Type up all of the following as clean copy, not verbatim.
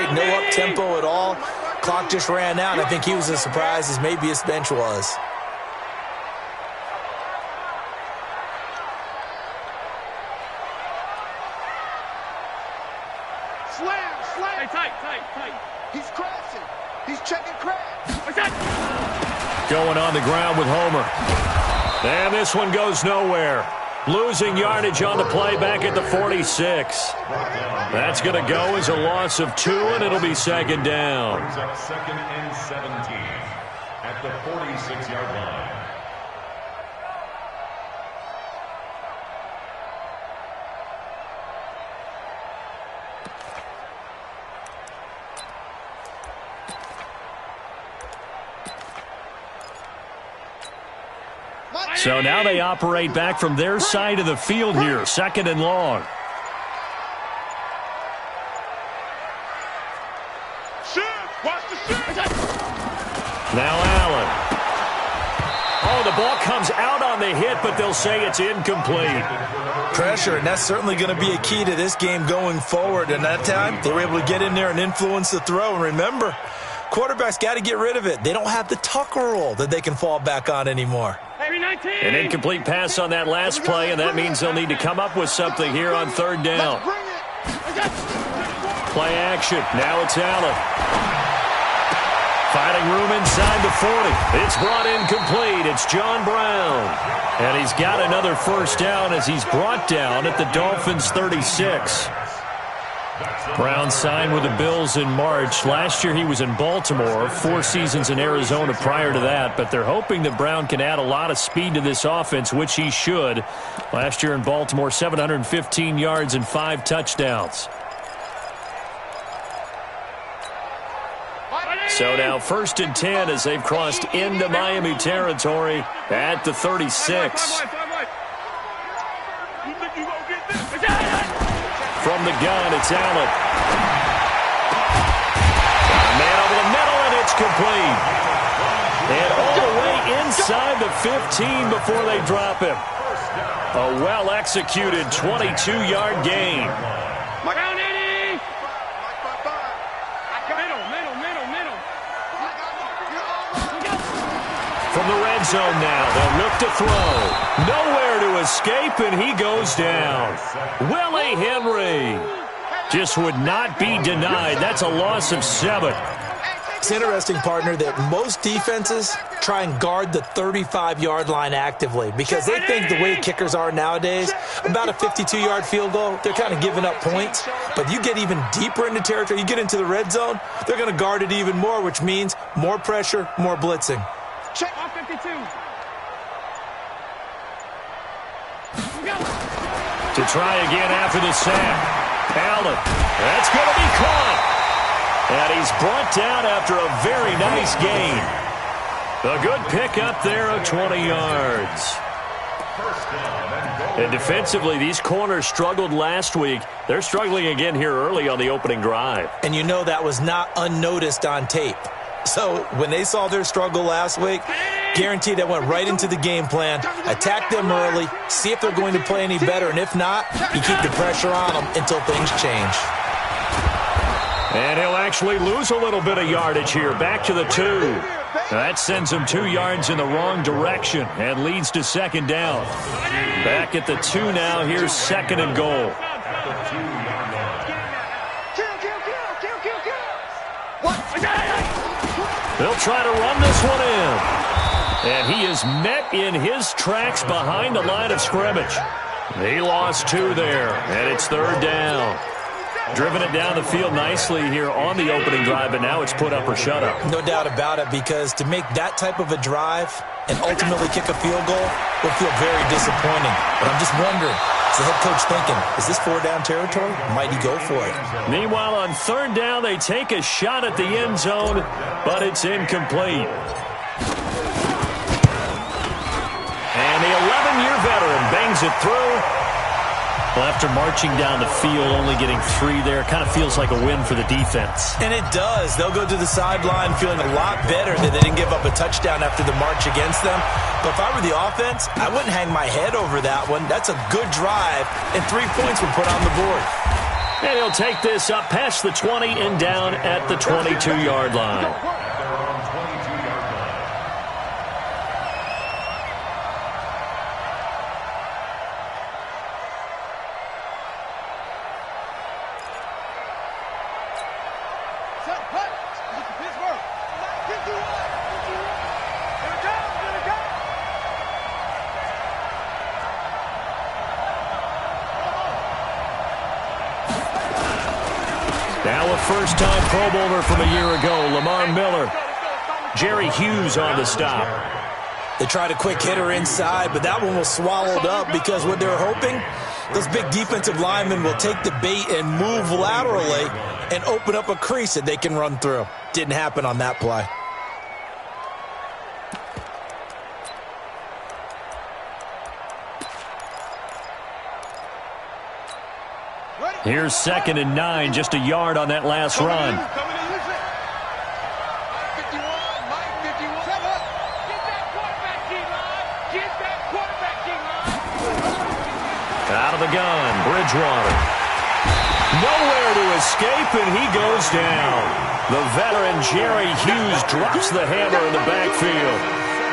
right? No up-tempo at all. Clock just ran out, and I think he was as surprised as maybe his bench was. Slam! Hey, tight. He's crashing. He's checking crash. Going on the ground with Homer. And this one goes nowhere. Losing yardage on the play back at the 46. That's going to go as a loss of 2, and it'll be second down. Second and 17 at the 46-yard line. So now they operate back from their side of the field here, second and long. Now Allen. Oh, the ball comes out on the hit, but they'll say it's incomplete. Pressure, and that's certainly going to be a key to this game going forward. And that time, they were able to get in there and influence the throw. And remember, quarterbacks got to get rid of it. They don't have the Tucker rule that they can fall back on anymore. An incomplete pass on that last play, and that means they'll need to come up with something here on third down. Play action. Now it's Allen. Finding room inside the 40. It's brought in complete. It's John Brown. And he's got another first down as he's brought down at the Dolphins' 36. Brown signed with the Bills in March. Last year he was in Baltimore, 4 seasons in Arizona prior to that, but they're hoping that Brown can add a lot of speed to this offense, which he should. Last year in Baltimore, 715 yards and 5 touchdowns. So now first and 10 as they've crossed into Miami territory at the 36. From the gun, it's Allen. Man over the middle, and it's complete. And all the way inside the 15 before they drop him. A well-executed 22-yard gain. From the red zone now, they'll look to throw. Nowhere to escape, and he goes down. Willie Henry just would not be denied. That's a loss of 7. It's interesting, partner, that most defenses try and guard the 35-yard line actively because they think the way kickers are nowadays, about a 52-yard field goal, they're kind of giving up points. But you get even deeper into territory, you get into the red zone, they're going to guard it even more, which means more pressure, more blitzing. Check off 52. To try again after the sack. Allen. That's going to be caught. And he's brought down after a very nice gain. A good pickup there of 20 yards. And defensively, these corners struggled last week. They're struggling again here early on the opening drive. And you know that was not unnoticed on tape. So when they saw their struggle last week, guaranteed that went right into the game plan. Attack them early, see if they're going to play any better, and if not, you keep the pressure on them until things change. And he'll actually lose a little bit of yardage here, back to the 2. That sends him 2 yards in the wrong direction and leads to second down. Back at the 2 now, here's second and goal. They'll try to run this one in. And he is met in his tracks behind the line of scrimmage. He lost 2 there, and it's third down. Driven it down the field nicely here on the opening drive, but now it's put up or shut up. No doubt about it, because to make that type of a drive and ultimately kick a field goal will feel very disappointing. But I'm just wondering, is the head coach thinking, is this 4-down territory? Might he go for it? Meanwhile, on third down, they take a shot at the end zone, but it's incomplete. And the 11-year veteran bangs it through. Well, after marching down the field, only getting 3 there, kind of feels like a win for the defense. And it does. They'll go to the sideline feeling a lot better that they didn't give up a touchdown after the march against them. But if I were the offense, I wouldn't hang my head over that one. That's a good drive, and 3 points were put on the board. And he'll take this up past the 20 and down at the 22-yard line. Now a first-time Pro Bowler from a year ago, Lamar Miller. Jerry Hughes on the stop. They tried a quick hitter inside, but that one was swallowed up because what they're hoping, those big defensive linemen will take the bait and move laterally and open up a crease that they can run through. Didn't happen on that play. Here's 2nd and 9, just a yard on that last run. Out of the gun, Bridgewater. Nowhere to escape, and he goes down. The veteran Jerry Hughes drops the hammer in the backfield.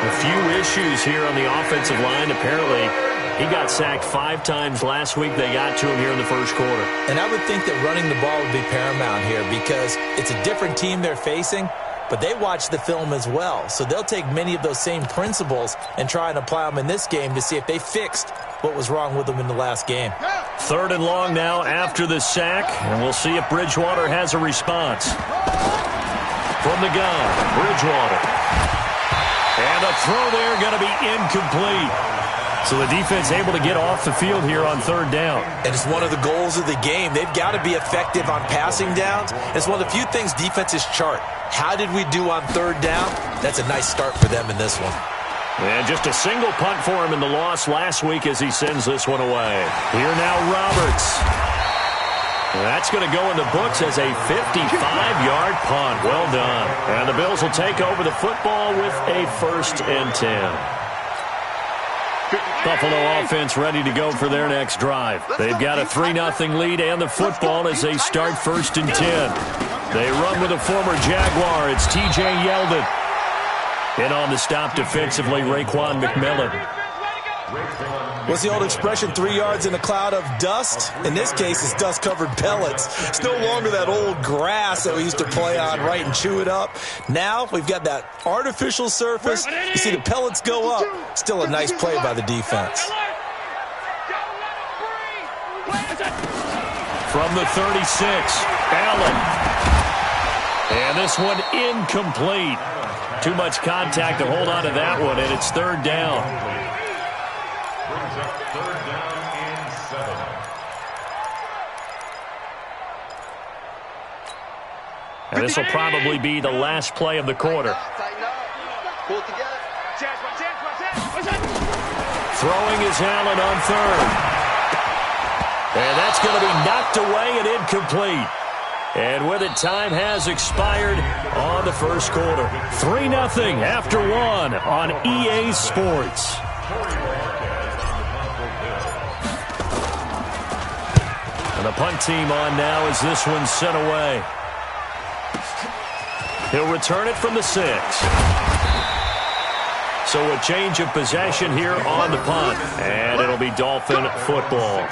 A few issues here on the offensive line, apparently. He got sacked 5 times last week. They got to him here in the first quarter. And I would think that running the ball would be paramount here because it's a different team they're facing, but they watch the film as well. So they'll take many of those same principles and try and apply them in this game to see if they fixed what was wrong with them in the last game. 3rd and long now after the sack, and we'll see if Bridgewater has a response. From the gun, Bridgewater. And the throw there going to be incomplete. So the defense able to get off the field here on 3rd down. And it's one of the goals of the game. They've got to be effective on passing downs. It's one of the few things defenses chart. How did we do on 3rd down? That's a nice start for them in this one. And just a single punt for him in the loss last week as he sends this one away. Here now Roberts. That's going to go in the books as a 55-yard punt. Well done. And the Bills will take over the football with a 1st and 10. Buffalo offense ready to go for their next drive. They've got a 3-0 lead and the football as they start 1st and 10. They run with a former Jaguar. It's T.J. Yeldon. And on the stop defensively, Raekwon McMillan. What's the old expression, 3 yards in a cloud of dust? In this case, it's dust-covered pellets. It's no longer that old grass that we used to play on, right, and chew it up. Now we've got that artificial surface. You see the pellets go up. Still a nice play by the defense. From the 36, Allen. And this one incomplete. Too much contact to hold on to that one, and it's 3rd down. Brings up 3rd down and 7. And this will probably be the last play of the quarter. Throwing is Allen on 3rd. And that's going to be knocked away and incomplete. And with it, time has expired on the first quarter. 3-0 after 1 on EA Sports. And the punt team on now as this one's sent away. He'll return it from the 6. So a change of possession here on the punt. And it'll be Dolphin football.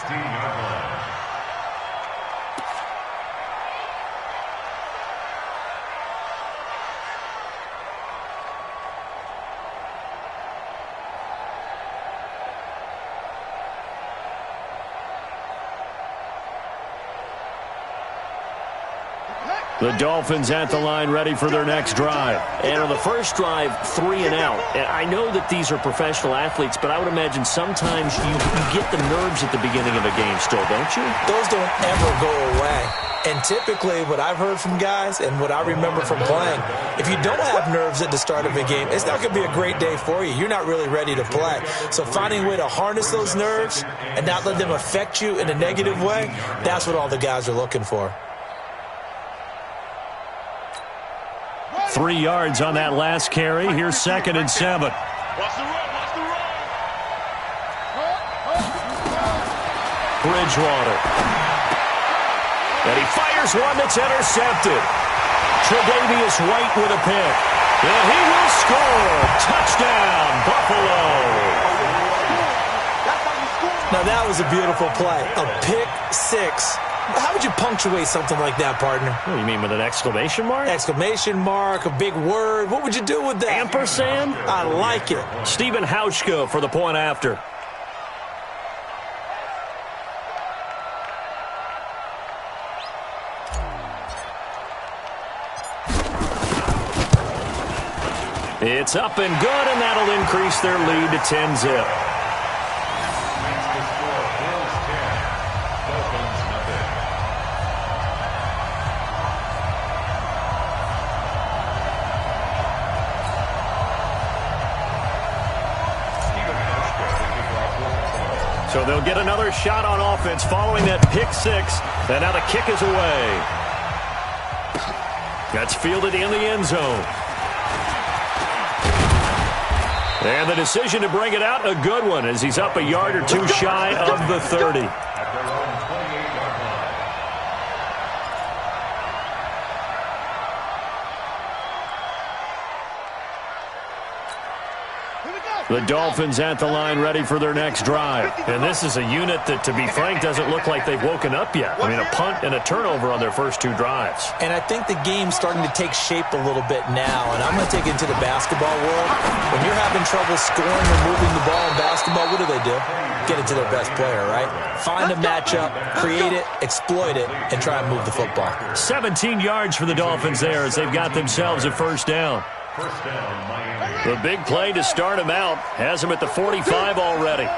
The Dolphins at the line ready for their next drive. And on the first drive, 3 and out. And I know that these are professional athletes, but I would imagine sometimes you get the nerves at the beginning of a game still, don't you? Those don't ever go away. And typically what I've heard from guys and what I remember from playing, if you don't have nerves at the start of a game, it's not going to be a great day for you. You're not really ready to play. So finding a way to harness those nerves and not let them affect you in a negative way, that's what all the guys are looking for. 3 yards on that last carry. Here's 2nd and 7. Bridgewater. And he fires one that's intercepted. Tre'Davious White with a pick. And he will score. Touchdown, Buffalo. Now, that was a beautiful play. A pick six. How would you punctuate something like that, partner? What do you mean, with an exclamation mark? Exclamation mark, a big word. What would you do with that? Ampersand? I like it. Stephen Hauschka for the point after. It's up and good, and that'll increase their lead to 10-zip. So they'll get another shot on offense following that pick six, and now the kick is away. That's fielded in the end zone. And the decision to bring it out, a good one, as he's up a yard or two shy of the 30. The Dolphins at the line ready for their next drive. And this is a unit that, to be frank, doesn't look like they've woken up yet. I mean, a punt and a turnover on their first two drives. And I think the game's starting to take shape a little bit now. And I'm going to take it into the basketball world. When you're having trouble scoring or moving the ball in basketball, what do? Get it to their best player, right? Find a matchup, create it, exploit it, and try and move the football. 17 yards for the Dolphins there as they've got themselves a first down. The big play to start him out has him at the 45 already.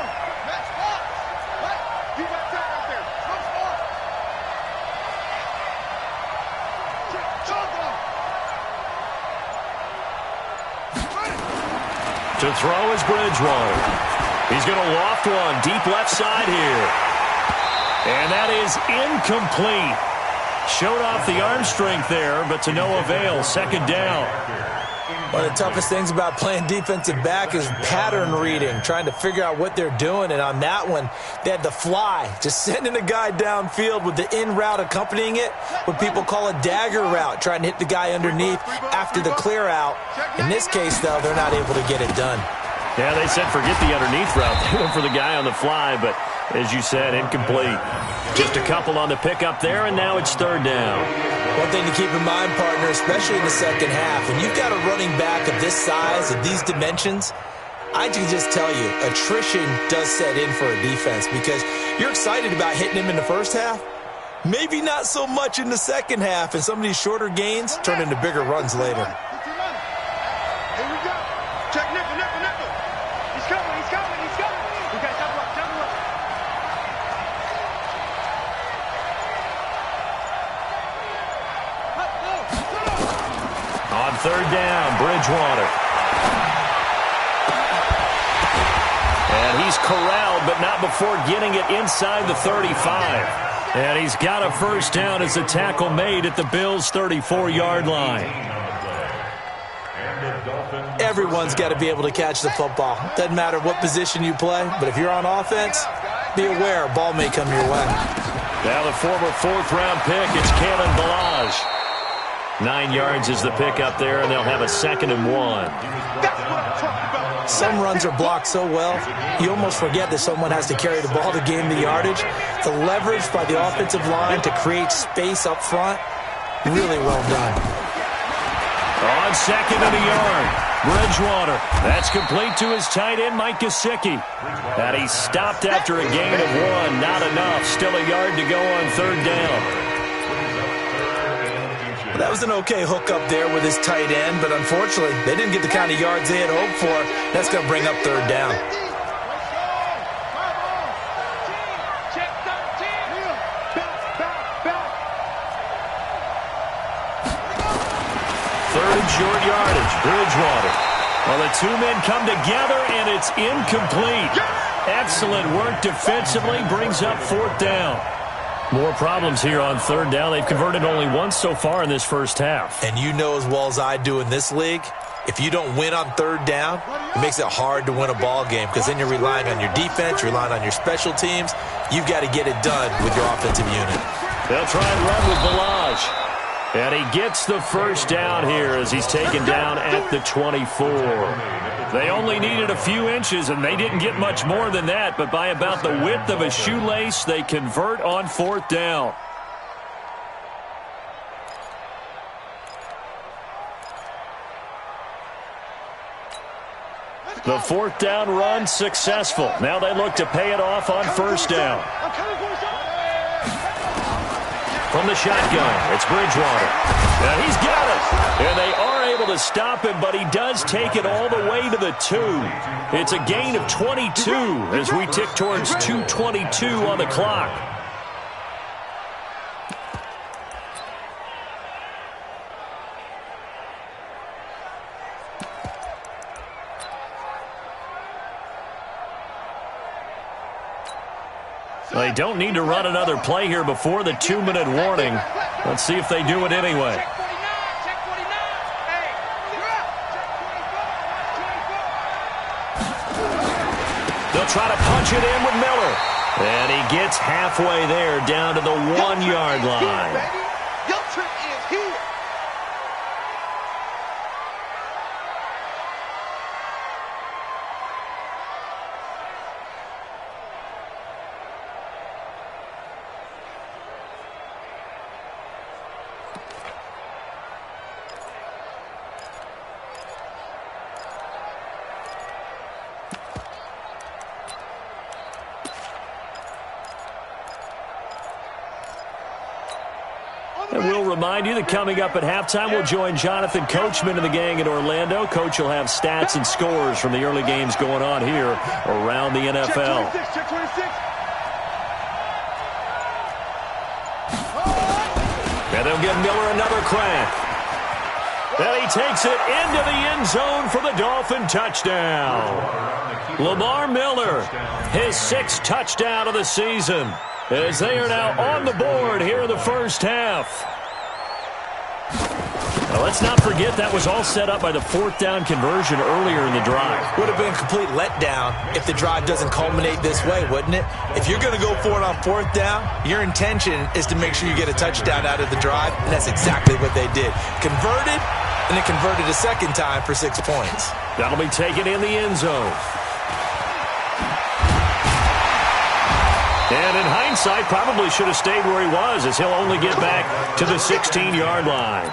To throw is Bridgewater. He's going to loft one deep left side here. And that is incomplete. Showed off the arm strength there, but to no avail. Second down. One of the toughest things about playing defensive back is pattern reading, trying to figure out what they're doing. And on that one, they had the fly, just sending a guy downfield with the in route accompanying it, what people call a dagger route, trying to hit the guy underneath after the clear out. In this case, though, they're not able to get it done. Yeah, they said forget the underneath route. They went for the guy on the fly, but as you said, incomplete. Just a couple on the pickup there, and now it's third down. One thing to keep in mind, partner, especially in the second half, when you've got a running back of this size, of these dimensions, I can just tell you, attrition does set in for a defense because you're excited about hitting him in the first half. Maybe not so much in the second half, and some of these shorter gains turn into bigger runs later. Here we go. Check nickel, nickel, nickel. He's coming, he's coming, he's coming. Okay, double up, double up. On third down, Bridgewater. And he's corralled, but not before getting it inside the 35. And he's got a first down as the tackle made at the Bills' 34-yard line. Everyone's got to be able to catch the football. Doesn't matter what position you play, but if you're on offense, be aware a ball may come your way. Now the former fourth-round pick, it's Kalen Ballage. 9 yards is the pickup there, and they'll have a 2nd and 1. Some runs are blocked so well, you almost forget that someone has to carry the ball to gain the yardage. The leverage by the offensive line to create space up front, really well done. On 2nd and a yard, Bridgewater. That's complete to his tight end, Mike Gesicki. And he stopped after a gain of 1. Not enough. Still a yard to go on third down. Well, that was an okay hook up there with his tight end, but unfortunately, they didn't get the kind of yards they had hoped for. That's going to bring up third down. Third and short yardage, Bridgewater. Well, the two men come together, and it's incomplete. Excellent work defensively, brings up fourth down. More problems here on third down. They've converted only once so far in this first half. And you know as well as I do in this league, if you don't win on third down, it makes it hard to win a ball game because then you're relying on your defense, you're relying on your special teams. You've got to get it done with your offensive unit. They'll try and run with Balaj. And he gets the first down here as he's taken down at the 24. They only needed a few inches, and they didn't get much more than that. But by about the width of a shoelace, they convert on fourth down. The fourth down run successful. Now they look to pay it off on first down. From the shotgun, it's Bridgewater. And he's got it. And they are able to stop him, but he does take it all the way to the 2. It's a gain of 22 as we tick towards 2:22 on the clock. They don't need to run another play here before the 2-minute warning. Let's see if they do it anyway. They'll try to punch it in with Miller. And he gets halfway there down to the 1-yard line. Your trick is here. And we'll remind you that coming up at halftime, we'll join Jonathan Coachman and the gang in Orlando. Coach will have stats and scores from the early games going on here around the NFL. Check 26. And they'll give Miller another crack. And he takes it into the end zone for the Dolphin touchdown. Lamar Miller, his 6th touchdown of the season, as they are now on the board here in the first half. Now, let's not forget that was all set up by the fourth down conversion earlier in the drive. Would have been a complete letdown if the drive doesn't culminate this way, wouldn't it? If you're going to go for it on fourth down, your intention is to make sure you get a touchdown out of the drive, and that's exactly what they did. Converted, and then converted a second time for 6 points. That'll be taken in the end zone. And in hindsight, probably should have stayed where he was, as he'll only get back to the 16-yard line.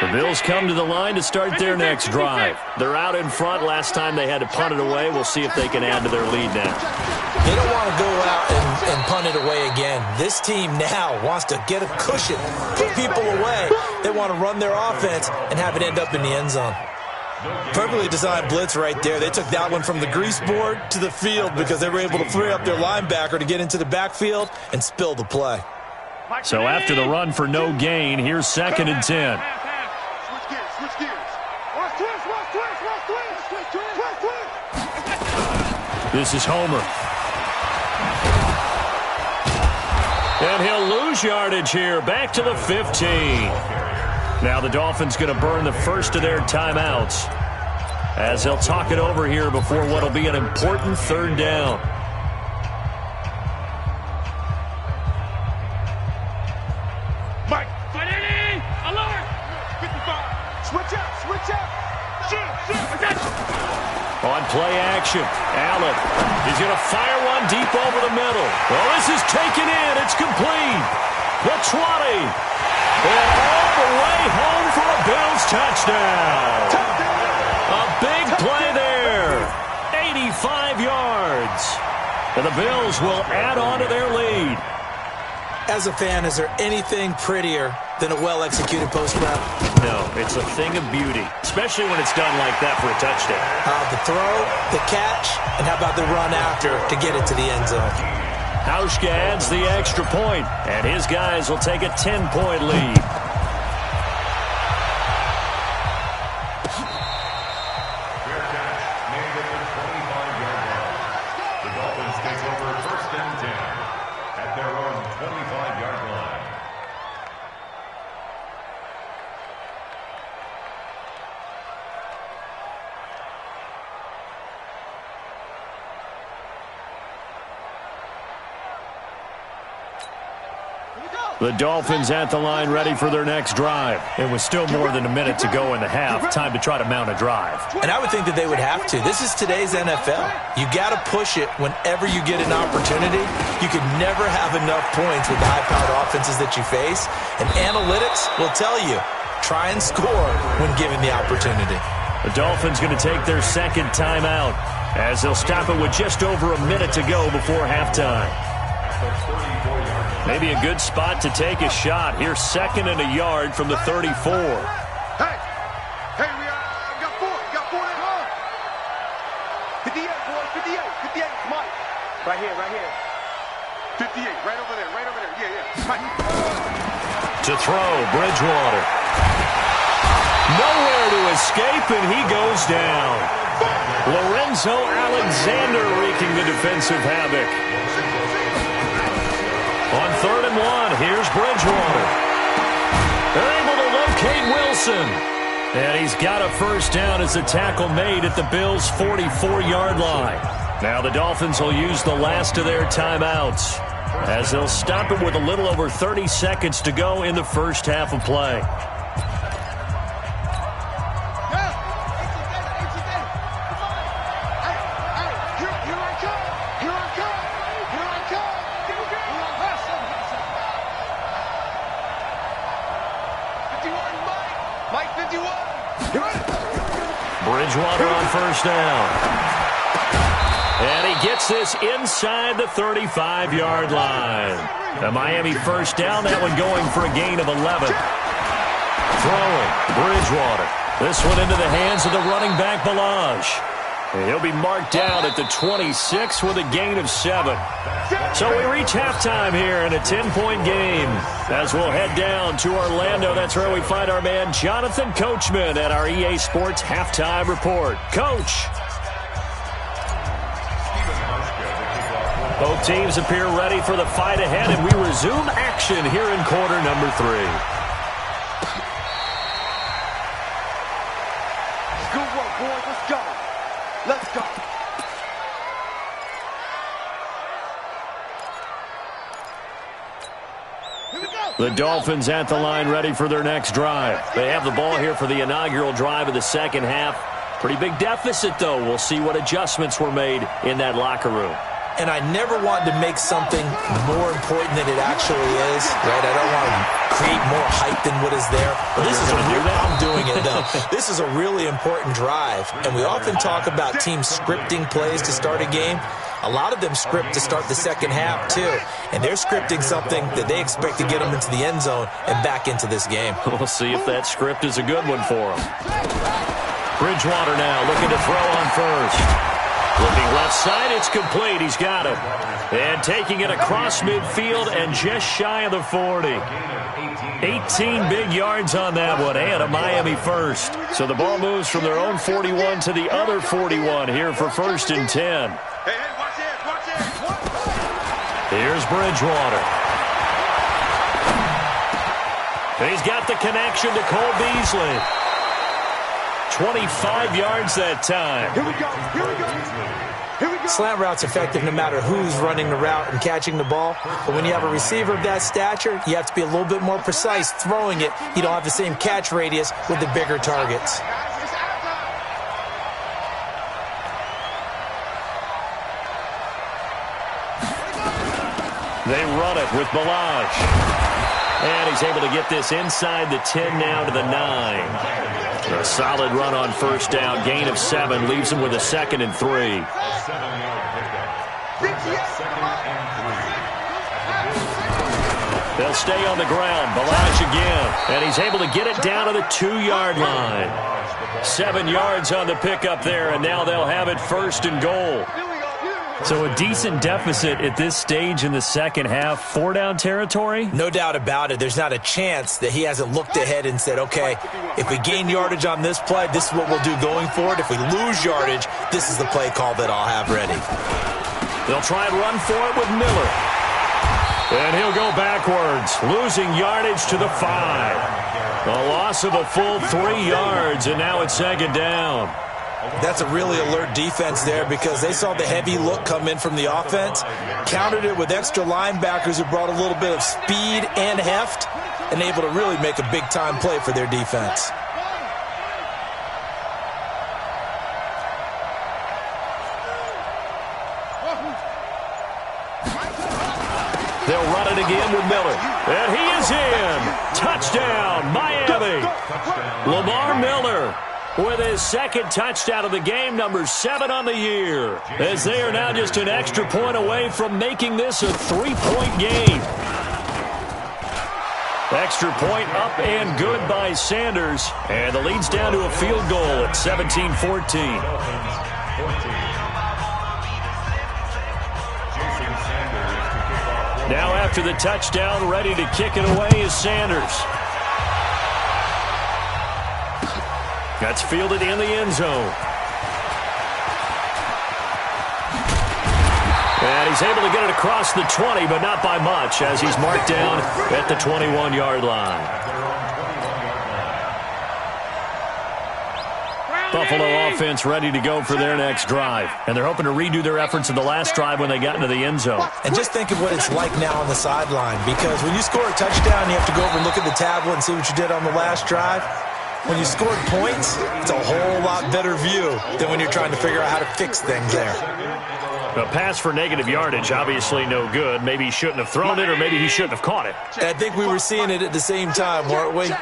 The Bills come to the line to start their next drive. They're out in front. Last time they had to punt it away. We'll see if they can add to their lead now. They don't want to go out and punt it away again. This team now wants to get a cushion, put people away. They want to run their offense and have it end up in the end zone. Perfectly designed blitz right there. They took that one from the grease board to the field because they were able to free up their linebacker to get into the backfield and spill the play. So after the run for no gain, here's 2nd and 10. Switch gears, switch gears. Watch twist. This is Homer. And he'll lose yardage here, back to the 15. Now the Dolphins going to burn the first of their timeouts as they'll talk it over here before what will be an important 3rd down. Mike. Alert. 55. Switch up. Shoot. On play action, Allen is going to fire one deep over the middle. Well, this is taken in. It's complete. The 20. And all the way home for a Bills touchdown. A big play there. 85 yards. And the Bills will add on to their lead. As a fan, is there anything prettier than a well-executed post route? No, it's a thing of beauty, especially when it's done like that for a touchdown. The throw, the catch, and how about the run after to get it to the end zone? Hauschka adds the extra point, and his guys will take a 10-point lead. Fair catch made at the 25-yard line. The Dolphins take over 1st and 10 at their own 25-yard line. The Dolphins at the line ready for their next drive. It was still more than a minute to go in the half. Time to try to mount a drive. And I would think that they would have to. This is today's NFL. You got to push it whenever you get an opportunity. You could never have enough points with the high-powered offenses that you face. And analytics will tell you, try and score when given the opportunity. The Dolphins going to take their second timeout as they'll stop it with just over a minute to go before halftime. Maybe a good spot to take a shot. Here's 2nd and a yard from the 34. Hey, we got four there. 58, boys, 58, Mike. Right here. 58, right over there, yeah. Mike. To throw, Bridgewater. Nowhere to escape, and he goes down. Lorenzo Alexander wreaking the defensive havoc. On 3rd and 1, here's Bridgewater. They're able to locate Wilson. And he's got a first down as the tackle made at the Bills' 44-yard line. Now the Dolphins will use the last of their timeouts as they'll stop it with a little over 30 seconds to go in the first half of play. Bridgewater on first down. And he gets this inside the 35-yard line. The Miami first down, that one going for a gain of 11. Throwing, Bridgewater. This one into the hands of the running back, Balaj. And he'll be marked down at the 26 with a gain of 7. So we reach halftime here in a 10-point game. As we'll head down to Orlando, that's where we find our man Jonathan Coachman at our EA Sports Halftime Report. Coach. Both teams appear ready for the fight ahead, and we resume action here in quarter number 3. Good work, boys. Let's go. The Dolphins at the line ready for their next drive. They have the ball here for the inaugural drive of the second half. Pretty big deficit, though. We'll see what adjustments were made in that locker room. And I never want to make something more important than it actually is, right? I don't want to create more hype than what is there. But this is I'm doing it, though. This is a really important drive. And we often talk about teams scripting plays to start a game. A lot of them script to start the second half, too. And they're scripting something that they expect to get them into the end zone and back into this game. We'll see if that script is a good one for them. Bridgewater now looking to throw on first. Looking left side, it's complete. He's got it. And taking it across midfield and just shy of the 40. 18 big yards on that one and a Miami first. So the ball moves from their own 41 to the other 41 here for 1st and 10. Hey, watch this. Here's Bridgewater. He's got the connection to Cole Beasley. 25 yards that time. Here we go. Slant route's effective no matter who's running the route and catching the ball. But when you have a receiver of that stature, you have to be a little bit more precise throwing it. You don't have the same catch radius with the bigger targets. They run it with Balaj. And he's able to get this inside the 10 now to the 9. A solid run on first down. Gain of 7 leaves him with a 2nd and 3. They'll stay on the ground. Balaj again. And he's able to get it down to the 2-yard line. 7 yards on the pickup there, and now they'll have it 1st and goal. So a decent deficit at this stage in the second half. 4-down territory? No doubt about it. There's not a chance that he hasn't looked ahead and said, okay, if we gain yardage on this play, this is what we'll do going forward. If we lose yardage, this is the play call that I'll have ready. They'll try and run for it with Miller. And he'll go backwards, losing yardage to the 5. A loss of a full 3 yards, and now it's 2nd down. That's a really alert defense there because they saw the heavy look come in from the offense, countered it with extra linebackers who brought a little bit of speed and heft, and able to really make a big-time play for their defense. They'll run it again with Miller. And he is in. Touchdown, Miami. Lamar Miller with his second touchdown of the game, number 7 on the year, as they are now just an extra point away from making this a 3-point game. Extra point up and good by Sanders. And the lead's down to a field goal at 17-14. Now after the touchdown, ready to kick it away is Sanders. That's fielded in the end zone. And he's able to get it across the 20, but not by much, as he's marked down at the 21-yard line. Buffalo offense ready to go for their next drive. And they're hoping to redo their efforts in the last drive when they got into the end zone. And just think of what it's like now on the sideline, because when you score a touchdown, you have to go over and look at the tablet and see what you did on the last drive. When you scored points, it's a whole lot better view than when you're trying to figure out how to fix things there. A pass for negative yardage, obviously no good. Maybe he shouldn't have thrown it, or maybe he shouldn't have caught it. I think we were seeing it at the same time, weren't we?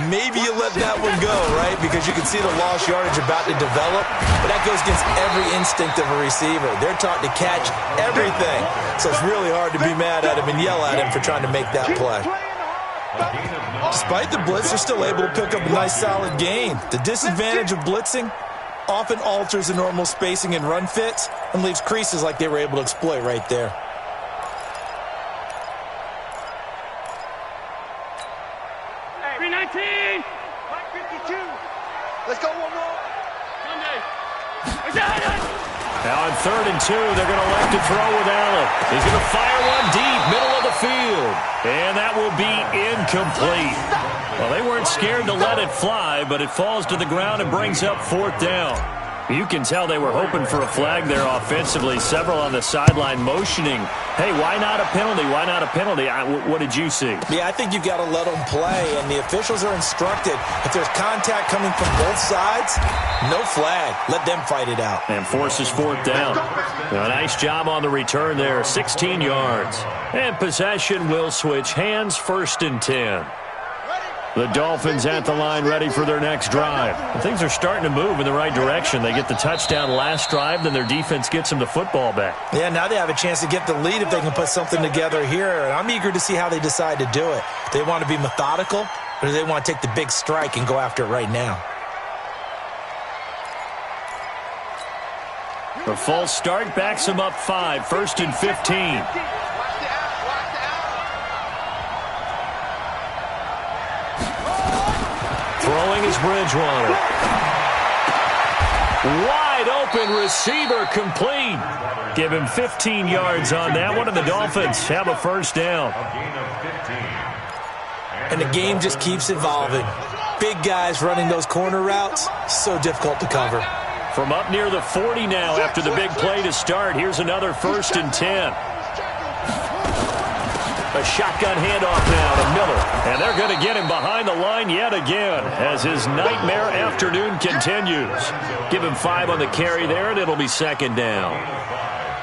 Maybe you let that one go, right? Because you can see the lost yardage about to develop, but that goes against every instinct of a receiver. They're taught to catch everything, so it's really hard to be mad at him and yell at him for trying to make that play. Despite the blitz, they're still able to pick up a nice solid gain. The disadvantage of blitzing often alters the normal spacing and run fits and leaves creases like they were able to exploit right there. Hey, 319! 52! Let's go one more! Now on 3rd and 2, they're going to elect to throw with Allen. He's going to fire one deep, middle of the field. And that will be incomplete. Well, they weren't scared to let it fly, but it falls to the ground and brings up 4th down. You can tell they were hoping for a flag there offensively. Several on the sideline motioning, hey, why not a penalty? Why not a penalty? What did you see? Yeah, I think you've got to let them play, and the officials are instructed. If there's contact coming from both sides, no flag. Let them fight it out. And forces 4th down. A nice job on the return there, 16 yards. And possession will switch hands, 1st and 10. The Dolphins at the line ready for their next drive. And things are starting to move in the right direction. They get the touchdown last drive, then their defense gets them the football back. Yeah, now they have a chance to get the lead if they can put something together here. And I'm eager to see how they decide to do it. Do they want to be methodical, or do they want to take the big strike and go after it right now? The false start backs them up 5, 1st and 15. Throwing is Bridgewater. Wide open receiver, complete. Give him 15 yards on that one, and the Dolphins have a 1st down. And the game just keeps evolving. Big guys running those corner routes, so difficult to cover. From up near the 40 now after the big play to start, here's another 1st and 10. A shotgun handoff now to Miller. And they're going to get him behind the line yet again as his nightmare afternoon continues. Give him 5 on the carry there, and it'll be 2nd down.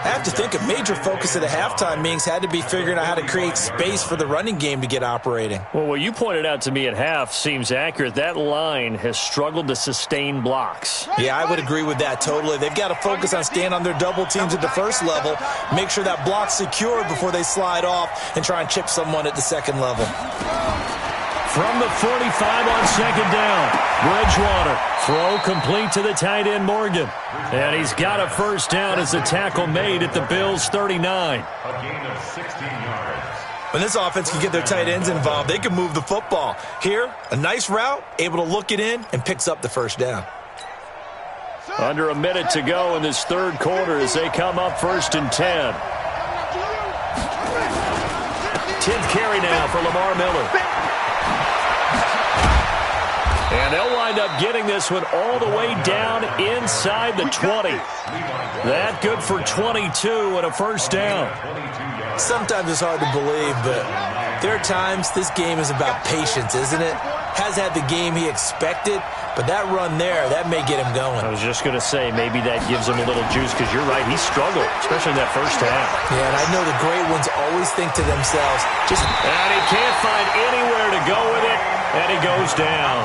I have to think a major focus of the halftime meetings had to be figuring out how to create space for the running game to get operating. Well, what you pointed out to me at half seems accurate. That line has struggled to sustain blocks. Yeah, I would agree with that totally. They've got to focus on staying on their double teams at the first level, make sure that block's secured before they slide off and try and chip someone at the second level. From the 45 on 2nd down, Bridgewater. Throw complete to the tight end, Morgan. And he's got a 1st down as the tackle made at the Bills' 39. A gain of 16 yards. When this offense can get their tight ends involved, they can move the football. Here, a nice route, able to look it in, and picks up the 1st down. Under a minute to go in this 3rd quarter as they come up 1st and 10. 10th carry now for Lamar Miller. And they'll wind up getting this one all the way down inside the 20. That good for 22 and a first down. Sometimes it's hard to believe, but there are times this game is about patience, isn't it? Has had the game he expected, but that run there, that may get him going. I was just going to say, maybe that gives him a little juice, because you're right, he struggled, especially in that first half. Yeah, and I know the great ones always think to themselves, and he can't find anywhere to go with it, and he goes down.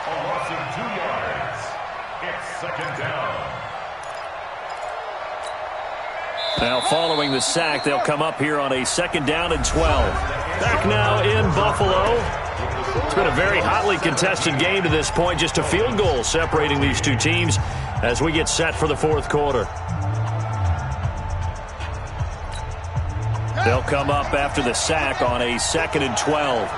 A loss of 2 yards. It's second down. Now, following the sack, they'll come up here on a 2nd down and 12. Back now in Buffalo. It's been a very hotly contested game to this point. Just a field goal separating these two teams as we get set for the fourth quarter. They'll come up after the sack on a 2nd and 12.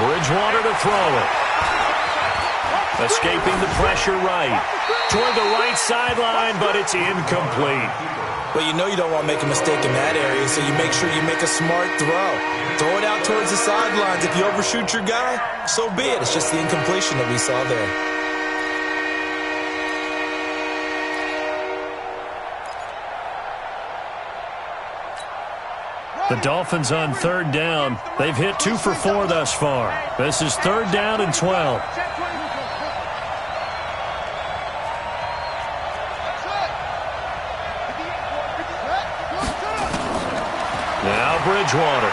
Bridgewater to throw it. Escaping the pressure right. Toward the right sideline, but it's incomplete. Well, you know you don't want to make a mistake in that area, so you make sure you make a smart throw. Throw it out towards the sidelines. If you overshoot your guy, so be it. It's just the incompletion that we saw there. The Dolphins on 3rd down. They've hit 2 for 4 thus far. This is 3rd down and 12. Now Bridgewater.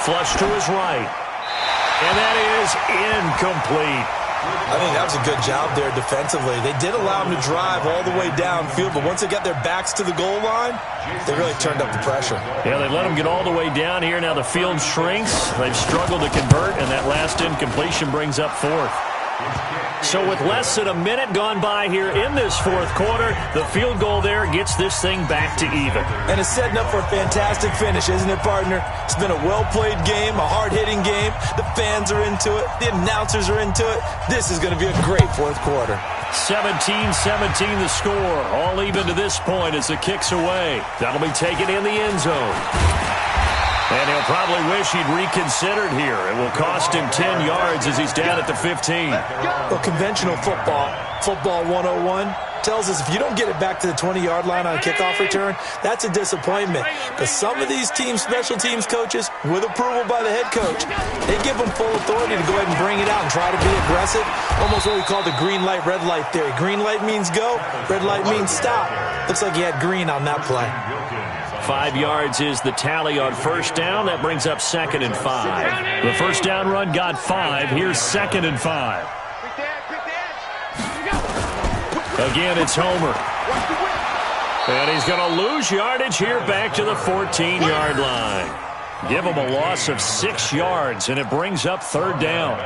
Flush to his right. And that is incomplete. I think that was a good job there defensively. They did allow him to drive all the way downfield, but once they got their backs to the goal line, they really turned up the pressure. Yeah, they let him get all the way down here. Now the field shrinks. They've struggled to convert, and that last incompletion brings up 4th. So with less than a minute gone by here in this fourth quarter, the field goal there gets this thing back to even. And it's setting up for a fantastic finish, isn't it, partner? It's been a well-played game, a hard-hitting game. The fans are into it. The announcers are into it. This is going to be a great fourth quarter. 17-17 the score. All even to this point as the kick's away. That'll be taken in the end zone. And he'll probably wish he'd reconsidered here. It will cost him 10 yards as he's down at the 15. Well, conventional football 101, tells us if you don't get it back to the 20-yard line on a kickoff return, that's a disappointment. But some of these teams, special teams coaches, with approval by the head coach, they give them full authority to go ahead and bring it out and try to be aggressive. Almost what we call the green light, red light theory. Green light means go, red light means stop. Looks like he had green on that play. 5 yards is the tally on first down. That brings up 2nd and 5. The first down run got 5. Here's 2nd and 5. Again, it's Homer. And he's going to lose yardage here back to the 14-yard line. Give him a loss of 6 yards, and it brings up 3rd down.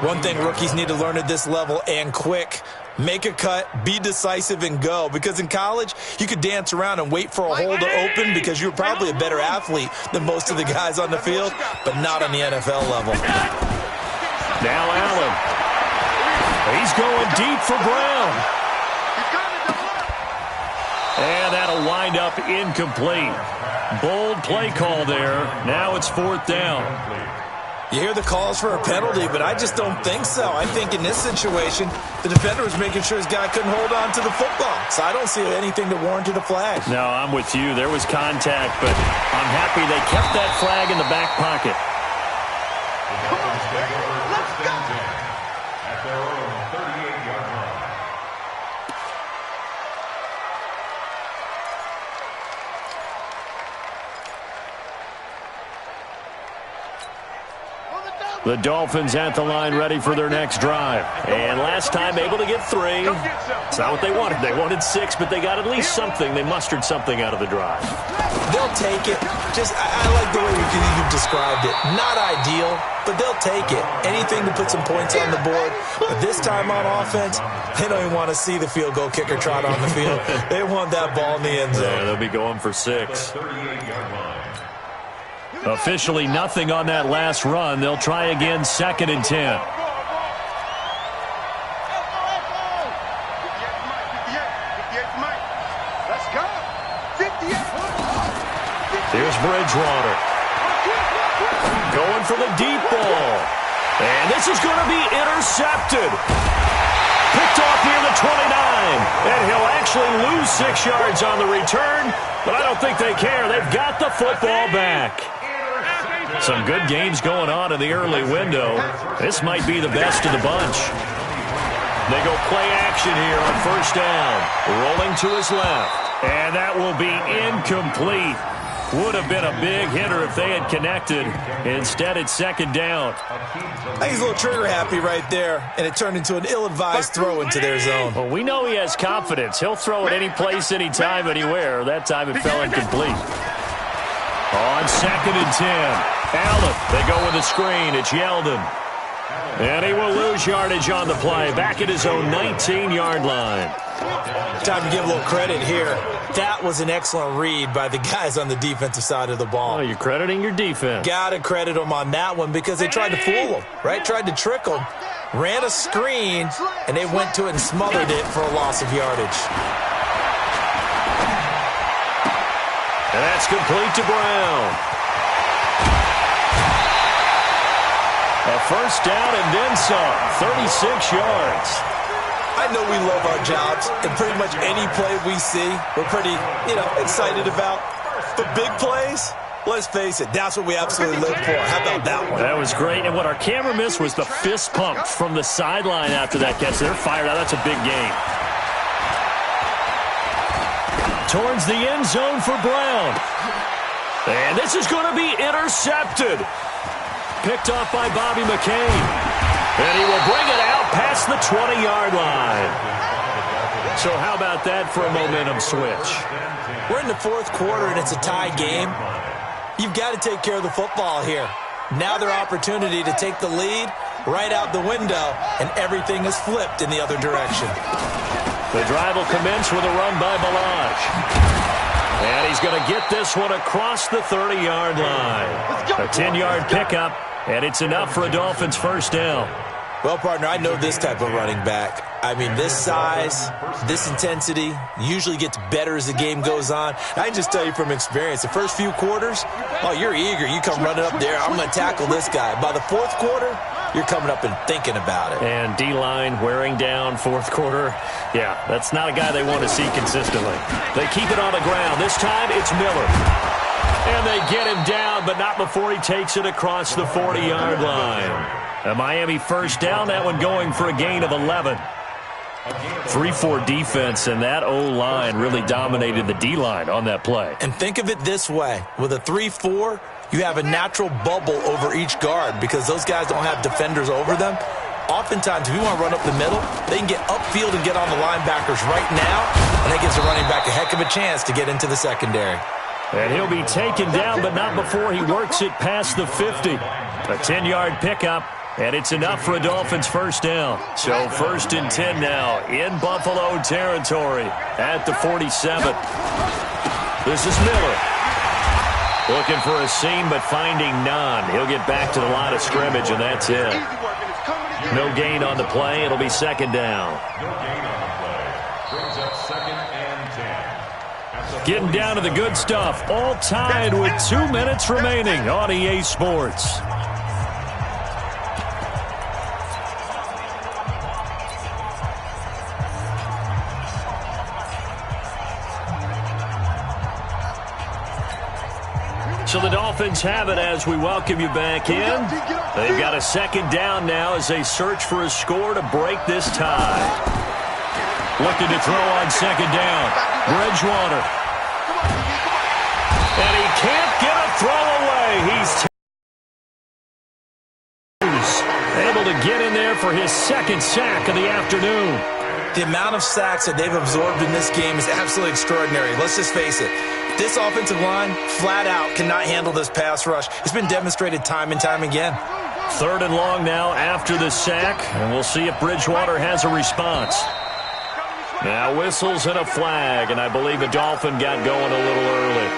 One thing rookies need to learn at this level, and quick, make a cut, be decisive, and go. Because in college, you could dance around and wait for a hole to open because you're probably a better athlete than most of the guys on the field, but not on the NFL level. Now Allen. He's going deep for Brown. And that'll wind up incomplete. Bold play call there. Now it's 4th down. You hear the calls for a penalty, but I just don't think so. I think in this situation, the defender was making sure his guy couldn't hold on to the football. So I don't see anything that warranted a flag. No, I'm with you. There was contact, but I'm happy they kept that flag in the back pocket. Come on, let's go! At their own 38-yard line. The Dolphins at the line ready for their next drive. And last time able to get 3. It's not what they wanted. They wanted 6, but they got at least something. They mustered something out of the drive. They'll take it. I like the way you've described it. Not ideal, but they'll take it. Anything to put some points on the board. But this time on offense, they don't even want to see the field goal kicker trot on the field. They want that ball in the end zone. Yeah, they'll be going for 6. Officially nothing on that last run. They'll try again, 2nd and 10. Here's Bridgewater. Going for the deep ball. And this is going to be intercepted. Picked off near the 29. And he'll actually lose 6 yards on the return. But I don't think they care. They've got the football back. Some good games going on in the early window. This might be the best of the bunch. They go play action here on first down. Rolling to his left. And that will be incomplete. Would have been a big hitter if they had connected. Instead, it's second down. I think he's a little trigger happy right there, and it turned into an ill-advised throw into their zone. Well, we know he has confidence. He'll throw it any place, anytime, anywhere. That time it fell incomplete. On 2nd and 10. Allen, they go with a screen. It's Yeldon. And he will lose yardage on the play. Back at his own 19-yard line. Time to give a little credit here. That was an excellent read by the guys on the defensive side of the ball. Oh, you're crediting your defense. Got to credit them on that one because they tried to fool them, right? Tried to trick them. Ran a screen, and they went to it and smothered it for a loss of yardage. And that's complete to Brown. A first down and then some. 36 yards. I know we love our jobs, and pretty much any play we see, we're pretty, excited about. But big plays, let's face it, that's what we absolutely live for. How about that one? That was great, and what our camera missed was the fist pump from the sideline after that catch. They're fired out. That's a big game. Towards the end zone for Brown. And this is going to be intercepted. Picked off by Bobby McCain. And he will bring it out past the 20-yard line. So how about that for a momentum switch? We're in the fourth quarter, and it's a tie game. You've got to take care of the football here. Now their opportunity to take the lead right out the window, and everything is flipped in the other direction. The drive will commence with a run by Balaj. And he's going to get this one across the 30-yard line. A 10-yard pickup, and it's enough for a Dolphins first down. Well, partner, I know this type of running back. I mean, this size, this intensity usually gets better as the game goes on. I can just tell you from experience, the first few quarters, you're eager. You come running up there, I'm going to tackle this guy. By the fourth quarter, you're coming up and thinking about it. And D-line wearing down fourth quarter. Yeah, that's not a guy they want to see consistently. They keep it on the ground. This time, it's Miller. And they get him down, but not before he takes it across the 40-yard line. A Miami first down, that one going for a gain of 11. 3-4 defense, and that O-line really dominated the D-line on that play. And think of it this way. With a 3-4, you have a natural bubble over each guard because those guys don't have defenders over them. Oftentimes, if you want to run up the middle, they can get upfield and get on the linebackers right now, and that gives the running back a heck of a chance to get into the secondary. And he'll be taken down, but not before he works it past the 50. A 10-yard pickup, and it's enough for a Dolphins first down. So 1st and 10 now in Buffalo territory at the 47. This is Miller. Looking for a seam, but finding none. He'll get back to the line of scrimmage, and that's it. No gain on the play. It'll be second down. No gain on the play. Brings up 2nd and 10. Getting down to the good stuff. All tied with 2 minutes remaining on EA Sports. So the Dolphins have it as we welcome you back in. They've got a second down now as they search for a score to break this tie. Looking to throw on second down. Bridgewater. And he can't get a throw away. He's able to get in there for his second sack of the afternoon. The amount of sacks that they've absorbed in this game is absolutely extraordinary. Let's just face it. This offensive line, flat out, cannot handle this pass rush. It's been demonstrated time and time again. 3rd and long now after the sack, and we'll see if Bridgewater has a response. Now whistles and a flag, and I believe a Dolphin got going a little early.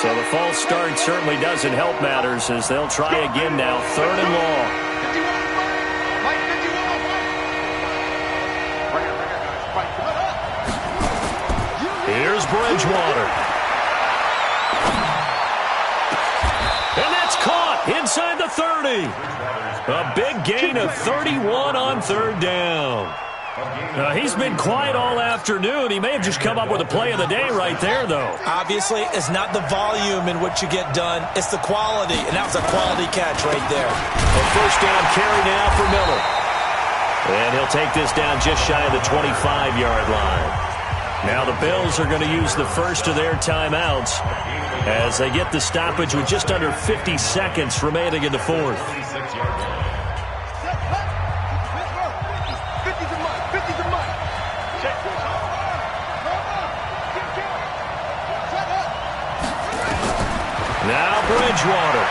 So the false start certainly doesn't help matters as they'll try again now, 3rd and long. Here's Bridgewater. And that's caught inside the 30. A big gain of 31 on third down. He's been quiet all afternoon. He may have just come up with a play of the day right there, though. Obviously, it's not the volume in what you get done. It's the quality, and that was a quality catch right there. A first down carry now for Miller. And he'll take this down just shy of the 25-yard line. Now the Bills are going to use the first of their timeouts as they get the stoppage with just under 50 seconds remaining in the fourth. Now Bridgewater.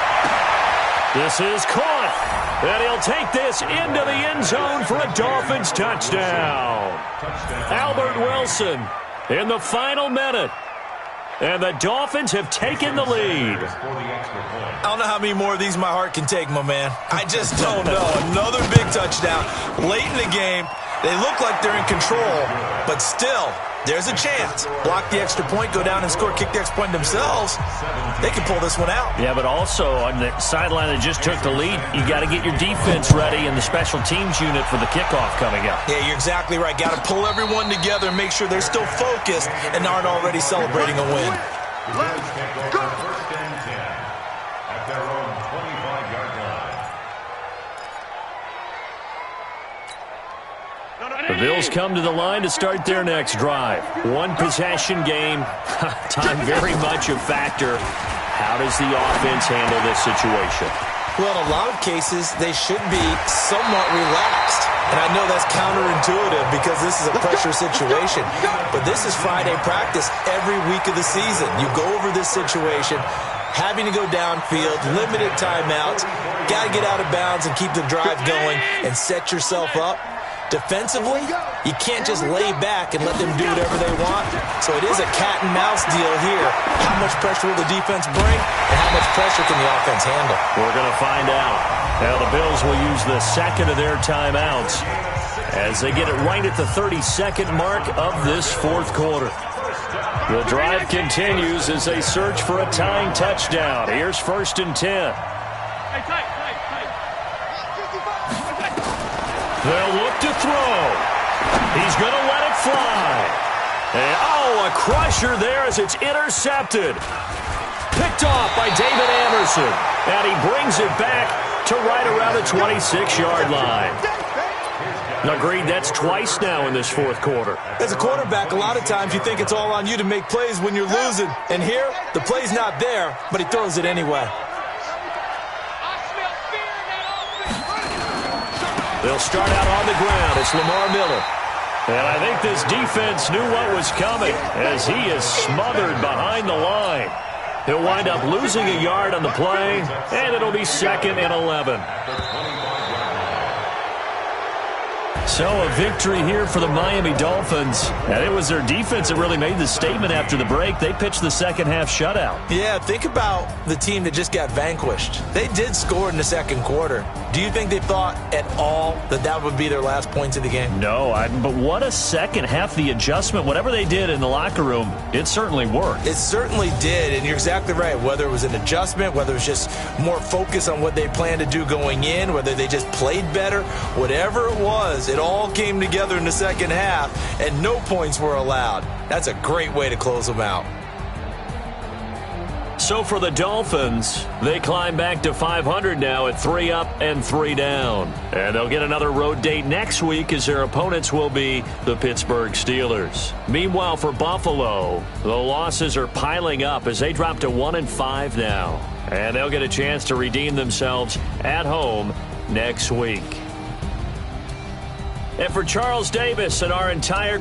This is caught. And he'll take this into the end zone for a Dolphins touchdown. Albert Wilson in the final minute. And the Dolphins have taken the lead. I don't know how many more of these my heart can take, my man. I just don't know. Another big touchdown. Late in the game, they look like they're in control, but still, there's a chance. Block the extra point, go down and score, kick the extra point themselves. They can pull this one out. Yeah, but also on the sideline that just took the lead, you got to get your defense ready and the special teams unit for the kickoff coming up. Yeah, you're exactly right. Got to pull everyone together and make sure they're still focused and aren't already celebrating a win. Let's go. First and 10 at their own 25-yard line. The Bills come to the line to start their next drive. One possession game. Time very much a factor. How does the offense handle this situation? Well, in a lot of cases, they should be somewhat relaxed. And I know that's counterintuitive because this is a pressure situation. But this is Friday practice every week of the season. You go over this situation, having to go downfield, limited timeouts, got to get out of bounds and keep the drive going and set yourself up. Defensively, you can't just lay back and let them do whatever they want. So it is a cat and mouse deal here. How much pressure will the defense bring, and how much pressure can the offense handle? We're going to find out. Now the Bills will use the second of their timeouts as they get it right at the 32nd mark of this fourth quarter. The drive continues as they search for a tying touchdown. Here's first and 10. They'll look to throw. He's going to let it fly. And, a crusher there as it's intercepted. Picked off by David Anderson. And he brings it back to right around the 26-yard line. Agreed, that's twice now in this fourth quarter. As a quarterback, a lot of times you think it's all on you to make plays when you're losing. And here, the play's not there, but he throws it anyway. They'll start out on the ground. It's Lamar Miller. And I think this defense knew what was coming as he is smothered behind the line. He'll wind up losing a yard on the play, and it'll be second and 11. So a victory here for the Miami Dolphins. And it was their defense that really made the statement after the break. They pitched the second half shutout. Yeah, think about the team that just got vanquished. They did score in the second quarter. Do you think they thought at all that that would be their last points of the game? No, but what a second half. The adjustment, whatever they did in the locker room, it certainly worked. It certainly did, and you're exactly right. Whether it was an adjustment, whether it was just more focus on what they planned to do going in, whether they just played better, whatever it was, it all came together in the second half, and no points were allowed. That's a great way to close them out. So for the Dolphins, they climb back to 500 now at 3 up and 3 down. And they'll get another road date next week as their opponents will be the Pittsburgh Steelers. Meanwhile, for Buffalo, the losses are piling up as they drop to 1-5 now. And they'll get a chance to redeem themselves at home next week. And for Charles Davis and our entire